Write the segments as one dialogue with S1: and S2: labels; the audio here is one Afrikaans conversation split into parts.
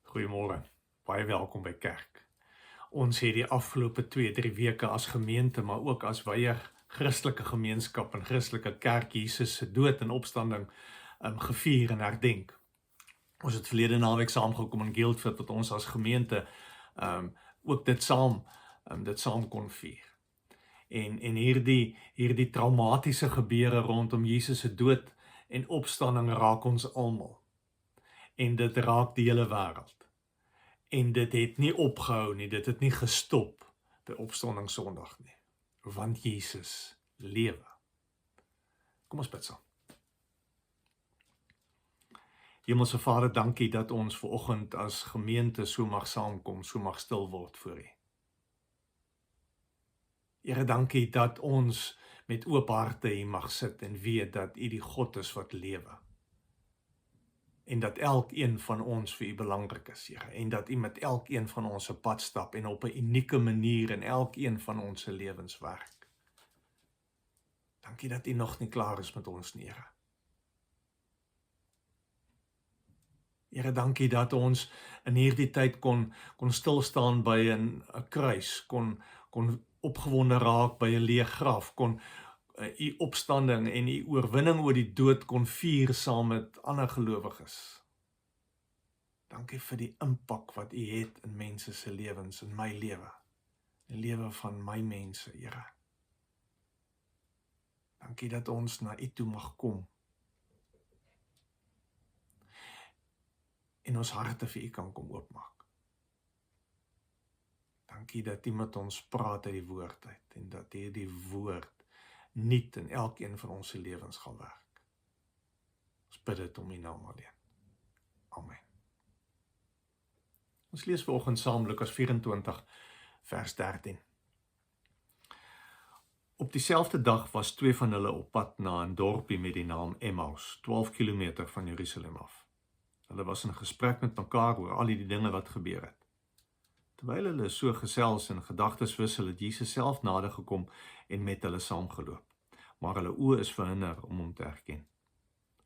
S1: Goeiemôre, baie welkom by kerk. Ons het die afgelope 2-3 weke as gemeente, maar ook as wye Christelike gemeenskap en Christelike kerk Jesus se dood en opstanding gevier en herdenk. Ons het verlede naweek saamgekom in Guildford wat ons as gemeente ook dit saam kon vier. En hierdie traumatiese gebeure rondom Jesus se dood en opstanding raak ons almal. En dit raak die hele wêreld. En dit het nie opgehou nie, dit het nie gestop by opstanding Sondag nie, want Jesus lewe. Kom ons bid saam. Hemelse Vader, dankie dat ons vanoggend as gemeente so mag saamkom, so mag stil word voor U. Here, dankie dat ons met oop harte hier mag sit en weet dat U die God is wat lewe. En dat elkeen van ons vir U belangrik is, Here, en dat U met elkeen van ons se pad stap en op 'n unieke manier in elkeen van ons se lewens werk. Dankie dat U nog nie klaar is met ons nie, Here. Here, dankie dat ons in hierdie tyd kon stilstaan by 'n kruis, kon opgewonde raak by 'n leë graf, kon U opstanding en U oorwinning oor die dood kon vier saam met ander gelowiges. Dankie vir die impak wat U het in mense se lewens, in my lewe, in die lewe van my mense, Here. Dankie dat ons na U toe mag kom en ons harte vir U kan kom oopmaak. Dankie dat U met ons praat uit die woord uit en dat hierdie woord nuut in elkeen van ons se lewens gaan werk. Ons bid dit om U naam alleen. Amen. Ons lees vanoggend saam Lukas 24 vers 13. Op dieselfde dag was 2 van hulle op pad na 'n dorpie met die naam Emmaus, 12 kilometer van Jerusalem af. Hulle was in gesprek met mekaar oor al die dinge wat gebeur het. Terwyl hulle so gesels en gedagtes wissel, het Jesus self nader gekom en met hulle saamgeloop. Maar hulle oë is verhinder om hom te herken.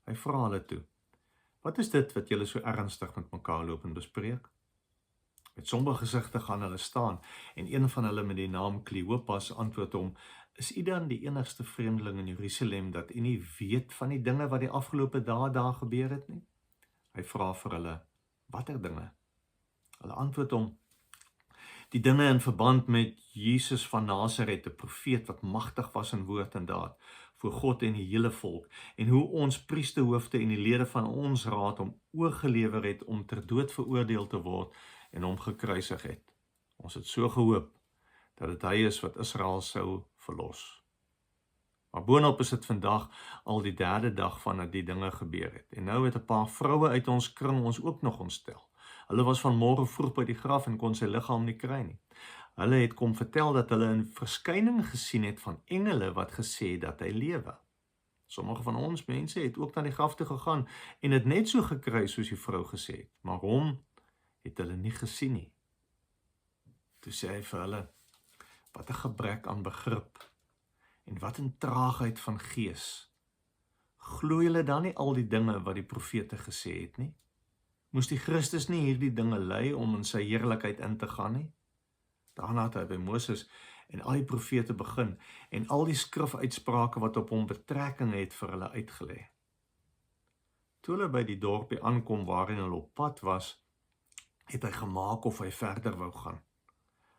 S1: Hy vra hulle toe: "Wat is dit wat julle so ernstig met mekaar loop en bespreek?" Met somber gesigte gaan hulle staan en een van hulle met die naam Kleopas antwoord hom: "Is u dan die enigste vreemdeling in Jerusalem dat u nie weet van die dinge wat die afgelope dae daar gebeur het nie?" Hy vra vir hulle: "Watter dinge?" Hulle antwoord hom: "Die dinge in verband met Jesus van Nasaret, 'n profeet wat magtig was in woord en daad voor God en die hele volk, en hoe ons priesterhoofde en die lede van ons raad hom oorgelewer het om ter dood veroordeel te word en hom gekruisig het. Ons het so gehoop dat dit hy is wat Israel sou verlos. Maar boonop is dit vandag al die 3de dag vandat die dinge gebeur het. En nou het 'n paar vroue uit ons kring ons ook nog ontstel. Hulle was vanmôre vroeg by die graf en kon sy liggaam nie kry nie. Hulle het kom vertel dat hulle 'n verskyning gesien het van engele wat gesê dat hy lewe. Sommige van ons mense het ook na die graf toe gegaan en het net so gekry soos die vrou gesê het, maar hom het hulle nie gesien nie." Toe sê hy vir hulle: "Wat 'n gebrek aan begrip en wat 'n traagheid van gees. Glo julle dan nie al die dinge wat die profete gesê het nie? Moes die Christus nie hierdie dinge ly om in sy heerlikheid in te gaan nie?" Daarna het hy by Moses en al die profete begin en al die skrifuitsprake wat op hom betrekking het vir hulle uitgelê. Toe hulle by die dorpie aankom waarin hulle op pad was, het hy gemaak of hy verder wou gaan.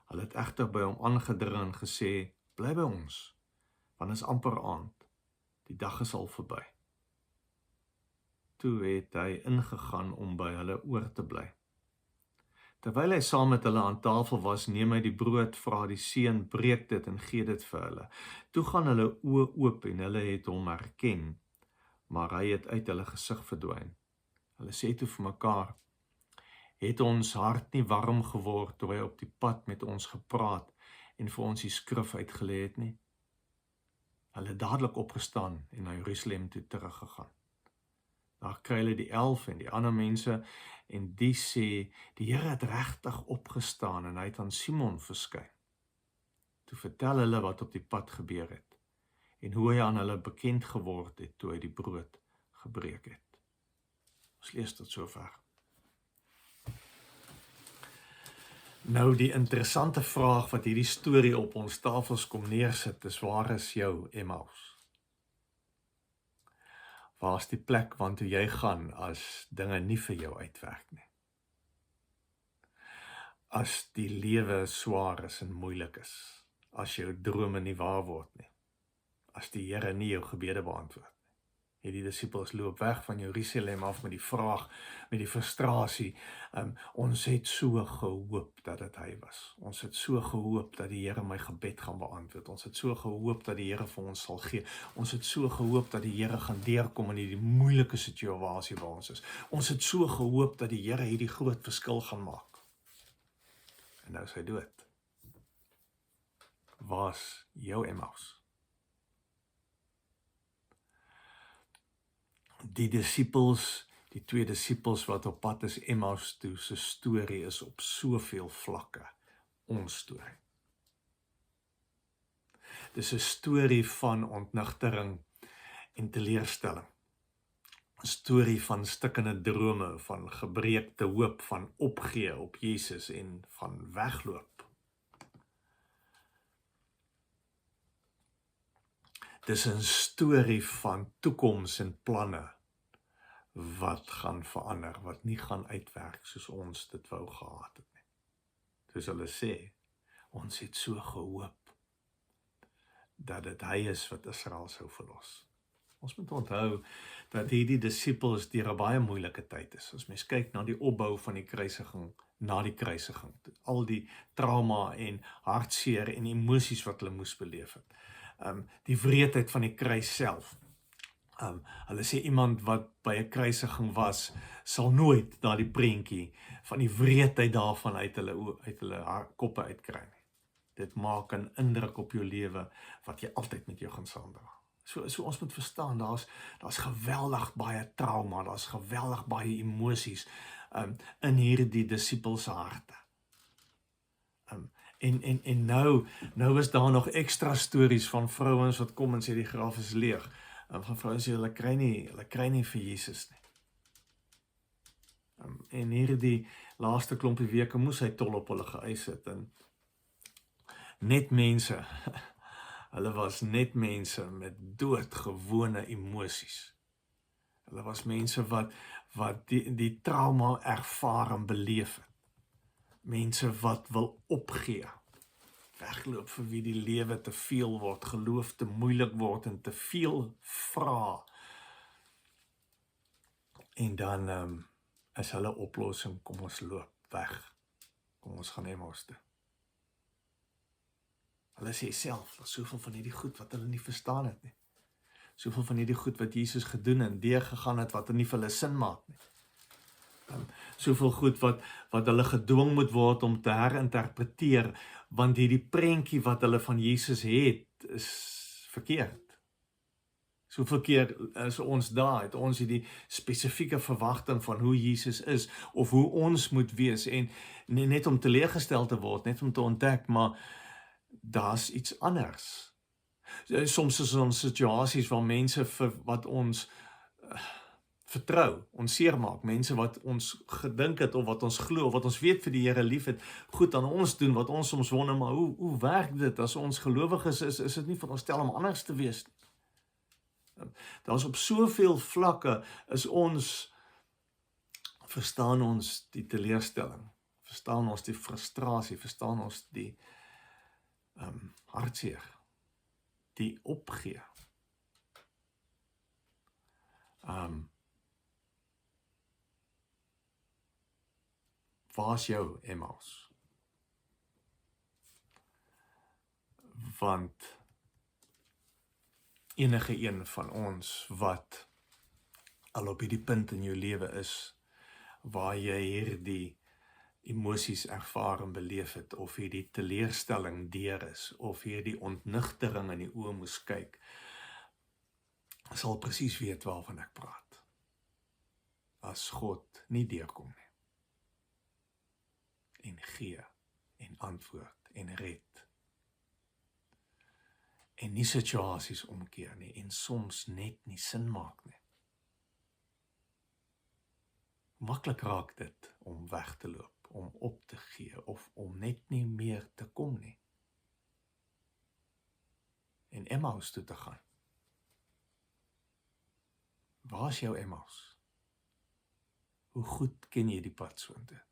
S1: Hulle het egter by hom aangedring en gesê: "Bly by ons, want is amper aand. Die dag is al verby." Toe het hy ingegaan om by hulle oor te bly. Terwyl hy saam met hulle aan tafel was, neem hy die brood, vra die seun, breek dit en gee dit vir hulle. Toe gaan hulle oë oop en hulle het hom herken, maar hy het uit hulle gesig verdwyn. Hulle sê toe vir mekaar: "Het ons hart nie warm geword toe hy op die pad met ons gepraat en vir ons die skrif uitgelê het nie?" Hulle het dadelik opgestaan en na Jerusalem toe teruggegaan. Daar kry hulle die 11 en die ander mense en die sê: "Die Here het regtig opgestaan en hy het aan Simon verskyn." Toe vertel hulle wat op die pad gebeur het en hoe hy aan hulle bekend geword het toe hy die brood gebreek het. Ons lees tot sover. Nou die interessante vraag wat hierdie storie op ons tafels kom neersit, is waar is jou Emmaus? Waar is die plek waartoe jy gaan as dinge nie vir jou uitwerk nie? As die lewe swaar is en moeilik is, as jou drome nie waar word nie, as die Here nie jou gebede beantwoord nie. Die disippels loop weg van Jerusalem af met die vraag, met die frustrasie, ons het so gehoop dat dit hy was. Ons het so gehoop dat die Here my gebed gaan beantwoord. Ons het so gehoop dat die Here vir ons sal gee. Ons het so gehoop dat die Here gaan deurkom in die moeilike situasie waar ons is. Ons het so gehoop dat die Here hierdie groot verskil gaan maak. En nou is hy dood. Waar's jou Emmaus? Die disippels, die 2 disippels wat op pad is Emmaus toe, se storie is op soveel vlakke ons storie. Dis 'n storie van ontnigtering en teleurstelling. 'n Storie van stikkende drome, van gebreekte hoop, van opgee op Jesus en van wegloop. Dis 'n storie van toekoms en planne wat gaan verander, wat nie gaan uitwerk soos ons dit wou gehad het nie. Soos hulle sê, ons het so gehoop dat dit hy is wat Israel sou verlos. Ons moet onthou dat hierdie disippels deur 'n baie moeilike tyd is. As mens kyk na die opbou van die kruisiging, na die kruisiging, al die trauma en hartseer en emosies wat hulle moes beleef het. Die wreedheid van die kruis self. Hulle sê iemand wat by 'n kruisiging was, sal nooit na die prentjie van die wreedheid daarvan uit hulle koppe uitkry nie. Dit maak 'n indruk op jou lewe wat jy altyd met jou gaan saamdra. So ons moet verstaan, daar's geweldig baie trauma, daar's geweldig baie emosies in hierdie disippels se harte. En nou is daar nog ekstra stories van vrouens wat kom en sê die graf is leeg. Van vrouens sê hulle kry nie vir Jesus nie. En hierdie laaste klompie weke moes hy tol op hulle geëis het. En net mense, hulle was net mense met doodgewone emosies. Hulle was mense wat die trauma ervaar en beleef het. Mense wat wil opgee, wegloop vir wie die lewe te veel word, geloof te moeilik word en te veel vra. En dan is hulle oplossing, kom ons loop weg, kom ons gaan Emmaus toe. Hulle sê self, dat soveel van hierdie goed wat hulle nie verstaan het nie. Soveel van hierdie goed wat Jesus gedoen en deurgegaan het, wat nie vir hulle sin maak nie. Soveel goed wat hulle gedwing moet word om te herinterpreteer, want hierdie prentjie wat hulle van Jesus het, is verkeerd. Soveel keer is ons daar, het ons hierdie spesifieke verwagting van hoe Jesus is, of hoe ons moet wees, en net om teleurgestel te word, net om te ontdek, maar daar's iets anders. Soms is ons situasies waar mense wat ons vertrou, ons seermaak, mense wat ons gedink het, of wat ons glo, of wat ons weet vir die Here lief het, goed aan ons doen, wat ons soms wonder, maar hoe werk dit, as ons gelowiges is dit nie van ons stel om anders te wees. Daar's op soveel vlakke, verstaan ons die teleurstelling, verstaan ons die frustrasie, verstaan ons die hartseer, die opgee. Waar is jou Emmaus? Want enige een van ons wat al op hierdie punt in jou lewe is, waar jy hierdie emosies ervaar en beleef het, of hierdie teleurstelling deur is, of hierdie ontnigtering in die oë moes kyk, sal presies weet waarvan ek praat. As God nie deurkom nie, en gee, en antwoord, en red, en nie situasies omkeer nie, en soms net nie sin maak nie. Maklik raak dit om weg te loop, om op te gee, of om net nie meer te kom nie. En Emmaus toe te gaan. Waar is jou Emmaus? Hoe goed ken jy die pad soontoe?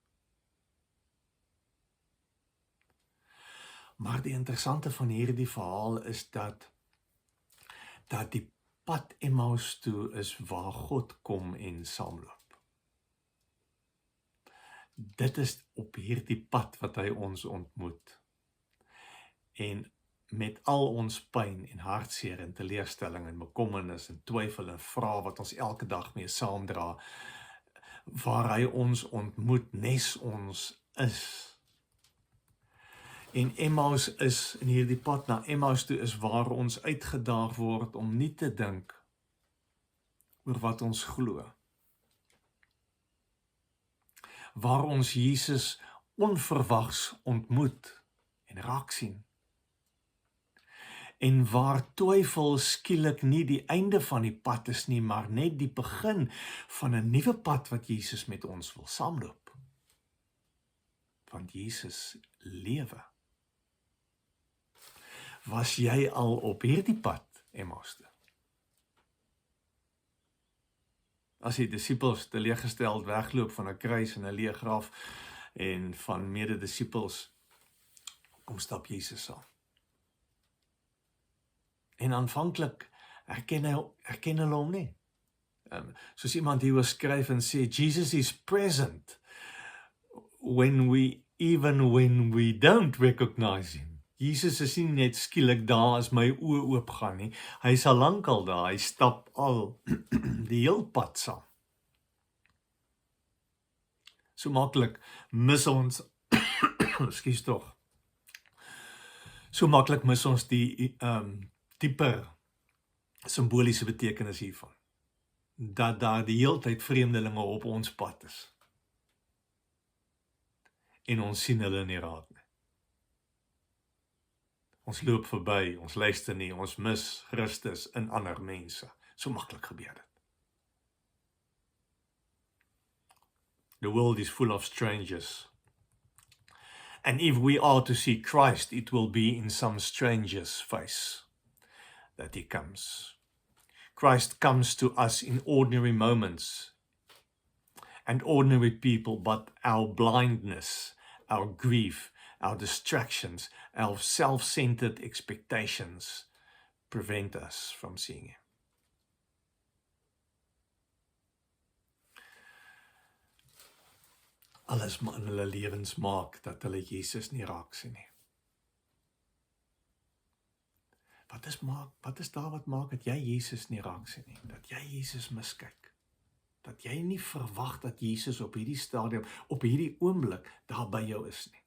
S1: Maar die interessante van hierdie verhaal is dat die pad Emmaus toe is waar God kom en saamloop. Dit is op hierdie pad wat hy ons ontmoet. En met al ons pyn en hartseer en teleurstelling en bekommernis en twyfel en vrae wat ons elke dag mee saamdra, waar hy ons ontmoet, nes ons is. En Emmaus is, in hierdie pad na Emmaus toe is waar ons uitgedaag word om nie te dink oor wat ons glo. Waar ons Jesus onverwags ontmoet en raak sien. En waar twyfel skielik nie die einde van die pad is nie, maar net die begin van 'n nuwe pad wat Jesus met ons wil saamloop. Want Jesus lewe. Was jy al op hierdie pad, Emmaus toe? As die disippels teleurgesteld wegloop van 'n kruis en 'n leë graf en van mede-disippels, kom stap Jesus saam. En aanvanklik herken hulle hom nie. Soos iemand hier skryf en sê, Jesus is present when we don't recognize him. Jesus is nie net skielik daar as my oë oopgaan nie. Hy is al lankal daar, hy stap al die heel pad saam. So maklik mis ons, ekskuus tog, so maklik mis ons die dieper simboliese betekenis hiervan. Dat daar die heeltyd vreemdelinge op ons pad is. En ons sien hulle nie raak nie. Ons loop verby, ons luister nie, ons mis Christus in ander mense. So maklik gebeur dit. The world is full of strangers. And if we are to see Christ, it will be in some stranger's face that he comes. Christ comes to us in ordinary moments and ordinary people, but our blindness, our grief, our distractions, our self-centered expectations prevent us from seeing him. Alles in hulle lewens maak dat hulle Jesus nie raak sien nie. Wat is daar wat maak dat jy Jesus nie raak sien nie? Dat jy Jesus miskyk? Dat jy nie verwag dat Jesus op hierdie stadium, op hierdie oomblik daar by jou is nie?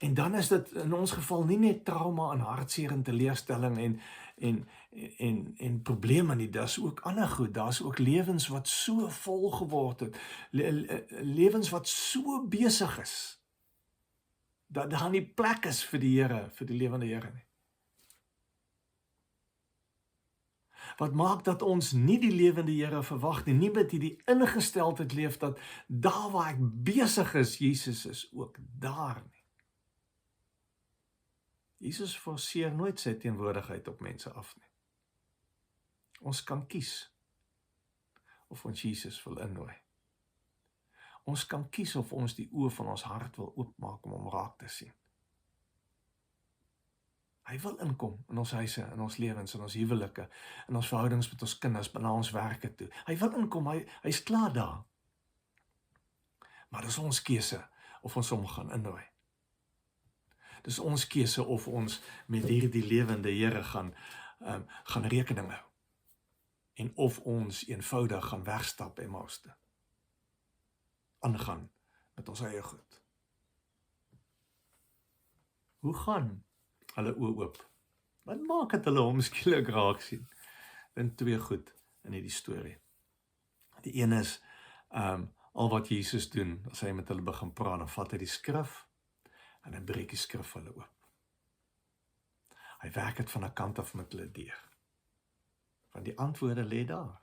S1: En dan is dit in ons geval nie net trauma en hartseer en teleurstelling en probleme nie, daar's ook ander goed, daar's ook lewens wat so vol geword het, lewens wat so besig is, dat daar nie plek is vir die Here, vir die lewende Here nie. Wat maak dat ons nie die lewende Here verwag nie, nie met die ingesteldheid leef dat daar waar ek besig is, Jesus is ook daar nie. Jesus forceer nooit sy teenwoordigheid op mense af nie. Ons kan kies of ons Jesus wil innooi. Ons kan kies of ons die oë van ons hart wil oopmaak om hom raak te sien. Hy wil inkom in ons huise, in ons lewens, in ons huwelike, in ons verhoudings met ons kinders, na ons werke toe. Hy wil inkom, hy's klaar daar. Maar dis ons keuse of ons hom gaan innooi. Dis ons keuse of ons met hierdie lewende Here gaan rekening hou. En of ons eenvoudig gaan wegstap en maaste. Aangaan met ons eie goed. Hoe gaan hulle oë oop? Wat maak het hulle hom skielik raak sien? Dan twee goed in hierdie storie. Die een is, al wat Jesus doen, as hy met hulle begin praat, dan vat hy die skrif, en hy breek die skrif hulle oop. Hy werk het van 'n kant af met hulle deur. Want die antwoorde lê daar.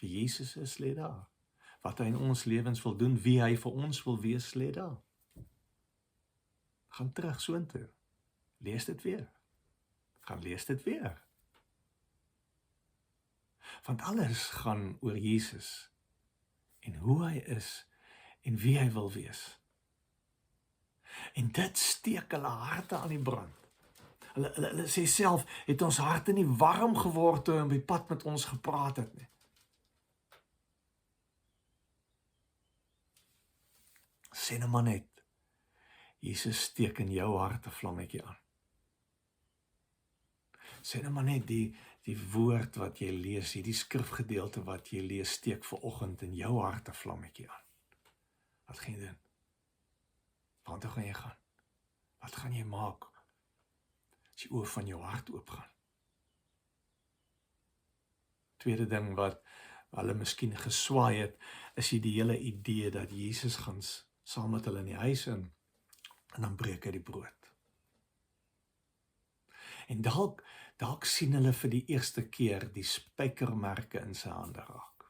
S1: Wie Jesus is, lê daar. wat hy in ons lewens wil doen, wie hy vir ons wil wees, lê daar. Gaan terug soontoe. Lees dit weer. Gaan lees dit weer. Want alles gaan oor Jesus en hoe hy is en wie hy wil wees. En dit steek hulle harte aan die brand. Hulle sê self, het ons harte nie warm geword toe hy op die pad met ons gepraat het nie. Sê nou maar net, Jesus steek in jou hart 'n vlammetjie aan. Sê nou maar net die woord wat jy lees, hierdie skrifgedeelte wat jy lees, steek vanoggend in jou hart 'n vlammetjie aan. Wat gaan jy doen? Waartoe gaan jy gaan? Wat gaan jy maak as die oë van jou hart oopgaan? Tweede ding wat hulle miskien geswaai het, is die hele idee dat Jesus gaan saam met hulle in die huis in, en dan breek hy die brood. En dalk sien hulle vir die eerste keer die spykermerke in sy hande raak.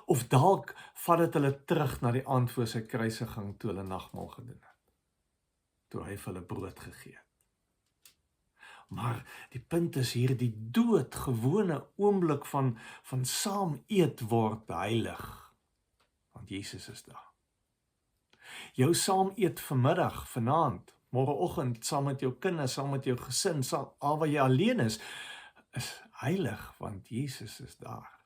S1: Of dalk vat dit hulle terug na die aand voor sy kruisiging toe hulle nagmaal gedoen het. Toe hy vir hulle brood gegee het. Maar die punt is hier, die doodgewone oomblik van saam eet word heilig. Want Jesus is daar. Jou saam eet vanmiddag, vanaand, môreoggend, saam met jou kinders, saam met jou gesin, al wat jy alleen is heilig, want Jesus is daar.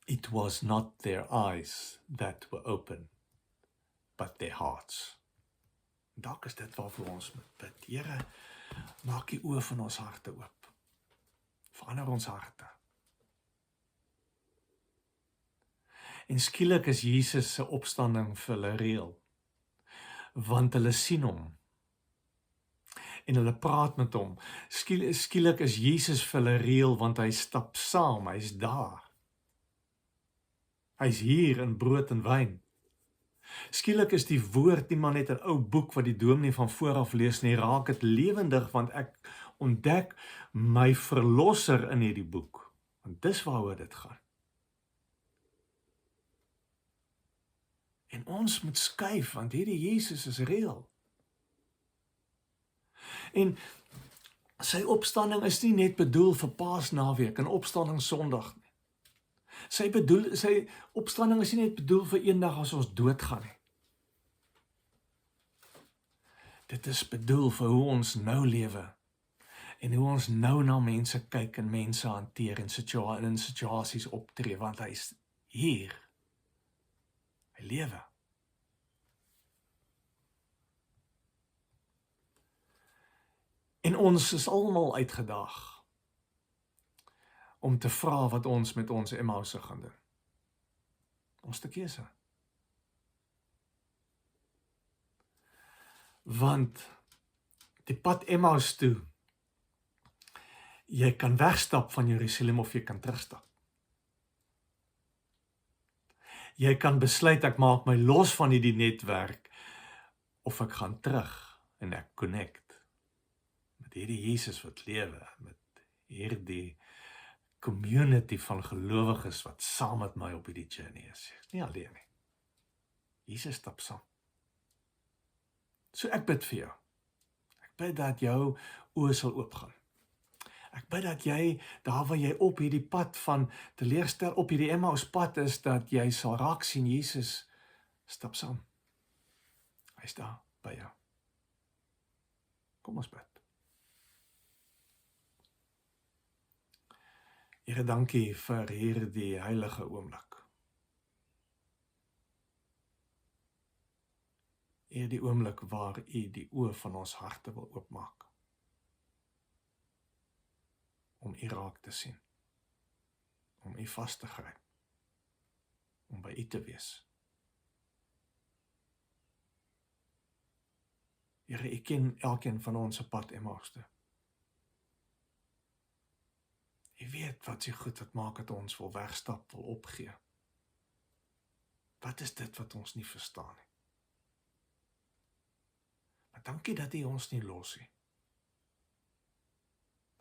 S1: It was not their eyes that were open, but their hearts. Dalk is dit waarvoor ons moet bid. Here, maak die oë van ons harte oop. Verander ons harte. En skielik is Jesus se opstanding vir hulle reël, want hulle sien hom, en hulle praat met hom. Skielik is Jesus vir hulle reël, want hy stap saam, hy is daar. Hy is hier in brood en wyn. Skielik is die woord nie maar net 'n ou boek wat die dominee van vooraf lees nie, raak dit lewendig, want ek ontdek my verlosser in hierdie boek. Want dis waaroor dit gaan. En ons moet skuif, want hierdie Jesus is reël. En sy opstanding is nie net bedoel vir Paasnaweek en opstanding Sondag nie. Sy opstanding is nie net bedoel vir eendag as ons doodgaan nie. Dit is bedoel vir hoe ons nou lewe en hoe ons nou na mense kyk en mense hanteer en in situasies optree, want hy is hier. Hy lewe. En ons is almal uitgedaag om te vra wat ons met ons Emmause gaan doen. Ons te keuse. Want die pad Emmaus toe, jy kan wegstap van Jerusalem of jy kan terugstap. Jy kan besluit, ek maak my los van hierdie netwerk, of ek gaan terug en ek connect met hierdie Jesus wat lewe, met hierdie community van gelowiges wat saam met my op hierdie journey is. Nie alleen nie. Jesus stap saam. So ek bid vir jou. Ek bid dat jou oë sal oopgaan. Ek bid dat jy, daar waar jy op hierdie pad van teleerstel, op hierdie Emmaus pad is, dat jy sal raak sien, Jesus stap saam. Hy is daar by jou. Kom ons bid. Here, dankie vir hierdie heilige oomblik. Hierdie oomblik waar U die oë van ons harte wil oopmaak. Om U raak te sien. Om U vas te gryp. Om by U te wees. Here, U ken elkeen van ons se pad Emmaus toe. U weet wat so goed wat maak dat ons wil wegstap, wil opgee. Wat is dit wat ons nie verstaan nie? Maar dankie dat U ons nie los nie.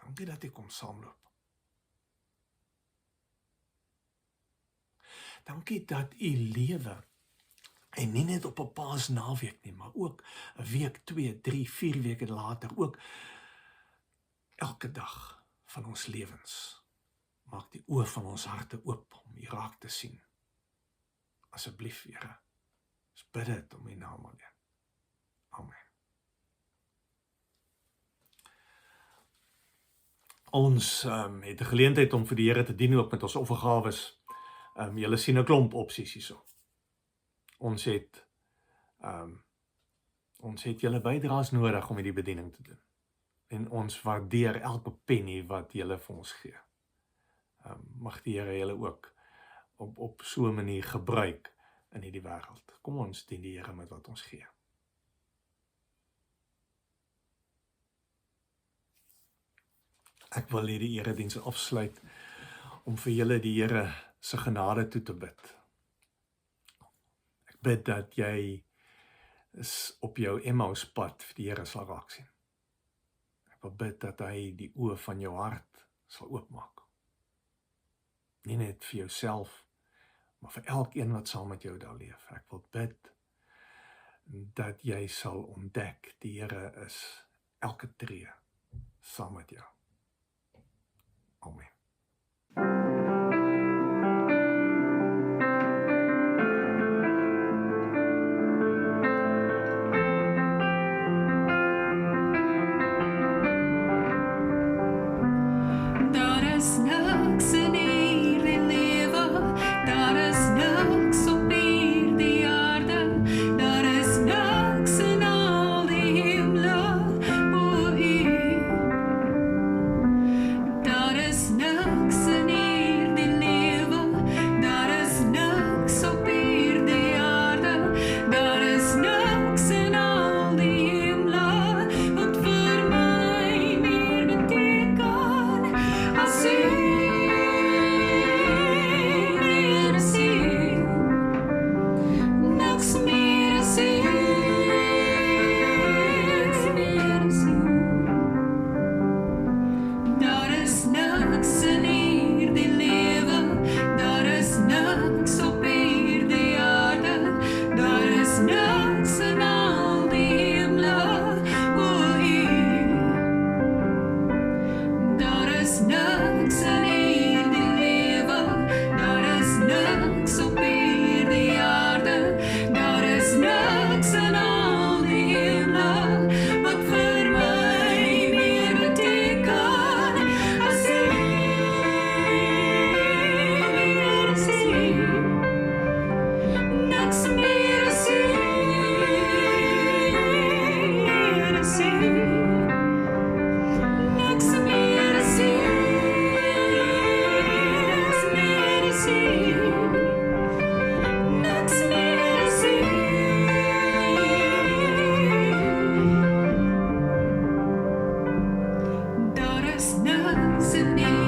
S1: Dankie dat U kom saamloop. Dankie dat U lewe, en nie net op 'n Paasnaweek nie, maar ook 'n week, 2, 3, 4 weke later, ook elke dag van ons lewens. Maak die oë van ons harte oop om U raak te sien. Asseblief, Here, ons bid dit om U naam alleen. Amen. Ons het 'n geleentheid om vir die Here te dien ook met ons offergawes. Julle sien 'n klomp opsies hierso. Ons het julle bydraes nodig om hierdie bediening te doen. En ons waardeer elke penny wat julle vir ons gee. Mag die Here julle ook op so 'n manier gebruik in hierdie wêreld. Kom ons dien die Here met wat ons gee. Ek wil hierdie erediens afsluit om vir julle die Here se genade toe te bid. Ek bid dat jy is op jou Emmauspad vir die Here sal raak sien. Ek wil bid dat hy die oë van jou hart sal oopmaak. Nie net vir jouself, maar vir elkeen wat saam met jou daar leef. Ek wil bid dat jy sal ontdek, die Here is elke tree saam met jou. Amen.
S2: Niks in